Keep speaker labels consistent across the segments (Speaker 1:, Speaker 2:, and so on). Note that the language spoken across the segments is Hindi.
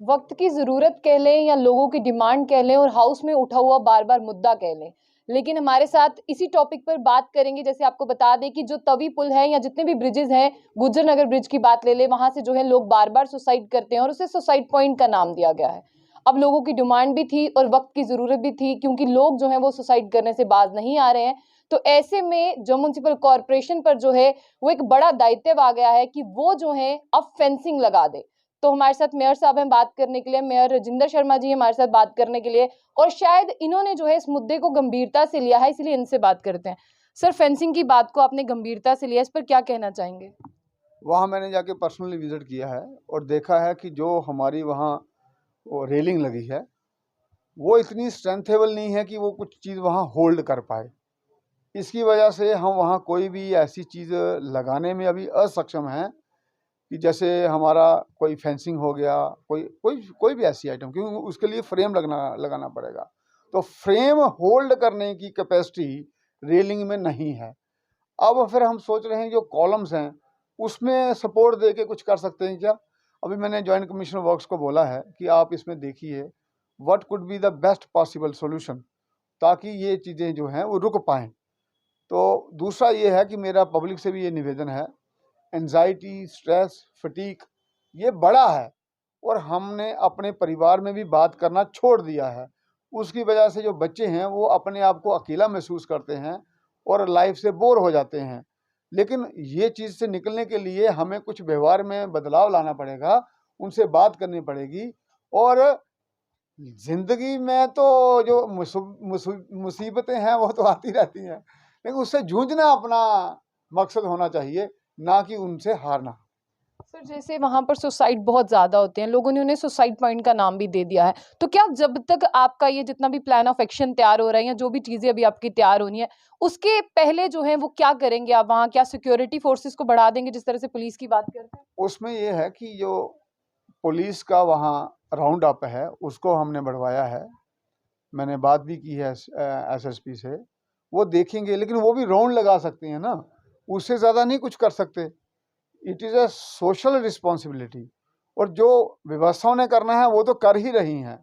Speaker 1: वक्त की जरूरत कह लें या लोगों की डिमांड कह लें और हाउस में उठा हुआ बार बार मुद्दा कह लें, लेकिन हमारे साथ इसी टॉपिक पर बात करेंगे। जैसे आपको बता दें कि जो तवी पुल है या जितने भी ब्रिजेस हैं, गुज्जर नगर ब्रिज की बात ले ले, वहां से जो है लोग बार बार सुसाइड करते हैं और उसे सुसाइड पॉइंट का नाम दिया गया है। अब लोगों की डिमांड भी थी और वक्त की जरूरत भी थी, क्योंकि लोग जो है वो सुसाइड करने से बाज नहीं आ रहे हैं। तो ऐसे में जो म्युनिसिपल कॉरपोरेशन पर जो है वो एक बड़ा दायित्व आ गया है कि वो जो है अब फेंसिंग लगा दे। तो हमारे साथ मेयर साहब हैं बात करने के लिए, मेयर राजिंदर शर्मा जी हमारे साथ बात करने के लिए, और शायद इन्होंने जो है इस मुद्दे को गंभीरता से लिया है, इसलिए इनसे बात करते हैं। सर, फेंसिंग की बात को आपने गंभीरता से लिया, इस पर क्या कहना चाहेंगे?
Speaker 2: वहाँ मैंने जाके पर्सनली विजिट किया है और देखा है कि जो हमारी वहाँ वो रेलिंग लगी है वो इतनी स्ट्रेंथेबल नहीं है कि वो कुछ चीज़ वहाँ होल्ड कर पाए। इसकी वजह से हम वहाँ कोई भी ऐसी चीज़ लगाने में अभी असक्षम हैं कि जैसे हमारा कोई फेंसिंग हो गया, कोई कोई कोई भी ऐसी आइटम, क्योंकि उसके लिए फ्रेम लगाना पड़ेगा। तो फ्रेम होल्ड करने की कैपेसिटी रेलिंग में नहीं है। अब फिर हम सोच रहे हैं जो कॉलम्स हैं उसमें सपोर्ट दे के कुछ कर सकते हैं क्या। अभी मैंने जॉइंट कमिश्नर वर्क्स को बोला है कि आप इसमें देखिए what could be the best possible solution, ताकि ये चीज़ें जो हैं वो रुक पाएँ। तो दूसरा ये है कि मेरा पब्लिक से भी ये निवेदन है, एंजाइटी, स्ट्रेस, फटीग ये बड़ा है और हमने अपने परिवार में भी बात करना छोड़ दिया है। उसकी वजह से जो बच्चे हैं वो अपने आप को अकेला महसूस करते हैं और लाइफ से बोर हो जाते हैं। लेकिन ये चीज़ से निकलने के लिए हमें कुछ व्यवहार में बदलाव लाना पड़ेगा, उनसे बात करनी पड़ेगी। और ज़िंदगी में तो जो मुसीबतें हैं वो तो आती रहती हैं, लेकिन उससे जूझना अपना मकसद होना चाहिए, ना कि उनसे हारना।
Speaker 1: सर, जैसे वहां पर सुसाइड बहुत ज्यादा होते हैं, लोगों ने उन्हें सुसाइड पॉइंट का नाम भी दे दिया है, तो क्या जब तक आपका ये जितना भी प्लान ऑफ एक्शन तैयार हो रहा है या जो भी चीजें अभी आपकी तैयार होनी है, उसके पहले जो है वो क्या करेंगे आप? वहाँ क्या सिक्योरिटी फोर्सेस को बढ़ा देंगे, जिस तरह से पुलिस की बात करते हैं?
Speaker 2: उसमें ये है कि जो पुलिस का वहाँ राउंड अप है उसको हमने बढ़वाया है। मैंने बात भी की है एसएसपी से, वो देखेंगे, लेकिन वो भी राउंड लगा सकते हैं ना, उससे ज़्यादा नहीं कुछ कर सकते। It is a social responsibility, और जो व्यवस्थाओं ने करना है वो तो कर ही रही हैं।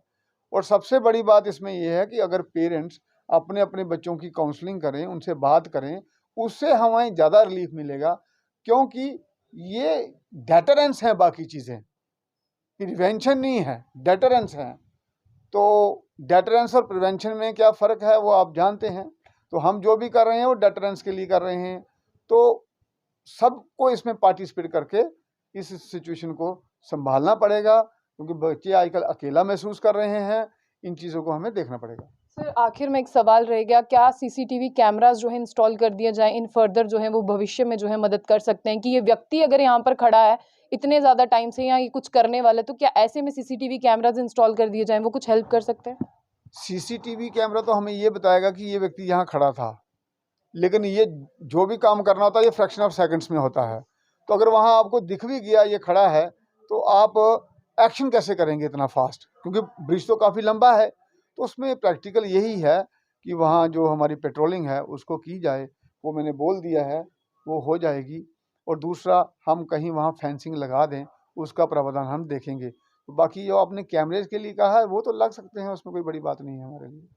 Speaker 2: और सबसे बड़ी बात इसमें यह है कि अगर पेरेंट्स अपने अपने बच्चों की काउंसलिंग करें, उनसे बात करें, उससे हमें ज़्यादा रिलीफ मिलेगा, क्योंकि ये डेटरेंस है, बाकी चीज़ें प्रिवेंशन नहीं है, डेटरेंस है। तो डेटरेंस और प्रिवेंशन में क्या फ़र्क है वो आप जानते हैं। तो हम जो भी कर रहे हैं वो डेटरेंस के लिए कर रहे हैं। तो सबको इसमें पार्टिसिपेट करके इस सिचुएशन को संभालना पड़ेगा, क्योंकि बच्चे आजकल अकेला महसूस कर रहे हैं। इन चीज़ों को हमें देखना पड़ेगा।
Speaker 1: सर, आखिर में एक सवाल रह गया, क्या सीसीटीवी कैमरास जो है इंस्टॉल कर दिया जाए, इन फर्दर जो है वो भविष्य में जो है मदद कर सकते हैं कि ये व्यक्ति अगर यहाँ पर खड़ा है इतने ज्यादा टाइम से या ये कुछ करने वाला है, तो क्या ऐसे में सीसीटीवी कैमरास इंस्टॉल कर दिए जाए, वो कुछ हेल्प कर सकते हैं?
Speaker 2: सीसीटीवी कैमरा तो हमें ये बताएगा कि ये व्यक्ति यहाँ खड़ा था, लेकिन ये जो भी काम करना होता है ये फ्रैक्शन ऑफ सेकंड्स में होता है। तो अगर वहाँ आपको दिख भी गया ये खड़ा है, तो आप एक्शन कैसे करेंगे इतना फास्ट, क्योंकि ब्रिज तो काफ़ी लंबा है। तो उसमें प्रैक्टिकल यही है कि वहाँ जो हमारी पेट्रोलिंग है उसको की जाए, वो मैंने बोल दिया है, वो हो जाएगी। और दूसरा, हम कहीं वहाँ फेंसिंग लगा दें, उसका प्रावधान हम देखेंगे। तो बाकी जो आपने कैमरेज के लिए कहा है वो तो लग सकते हैं, उसमें कोई बड़ी बात नहीं है हमारे लिए।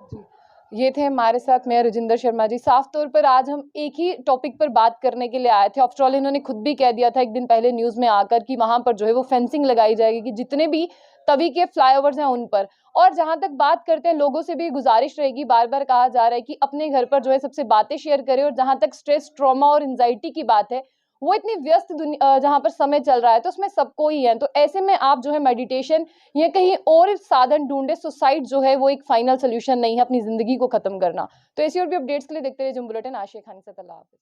Speaker 1: जी, ये थे हमारे साथ मेयर राजिंदर शर्मा जी। साफ तौर पर आज हम एक ही टॉपिक पर बात करने के लिए आए थे। आफ्टर ऑल इन्होंने खुद भी कह दिया था एक दिन पहले न्यूज में आकर कि वहां पर जो है वो फेंसिंग लगाई जाएगी, कि जितने भी तवी के फ्लाईओवर्स हैं उन पर। और जहां तक बात करते हैं, लोगों से भी गुजारिश रहेगी, बार बार कहा जा रहा है कि अपने घर पर जो है सबसे बातें शेयर करें। और जहां तक स्ट्रेस, ट्रॉमा और एंजाइटी की बात है, वो इतनी व्यस्त दुनिया जहां पर समय चल रहा है, तो उसमें सबको ही है। तो ऐसे में आप जो है मेडिटेशन या कहीं और साधन ढूंढे। सुसाइड जो है वो एक फाइनल सोल्यूशन नहीं है अपनी जिंदगी को खत्म करना। तो ऐसी और भी अपडेट्स के लिए देखते रहिए जुम बुलेटिन। आशिया खान से, अल्लाह हाफिज़।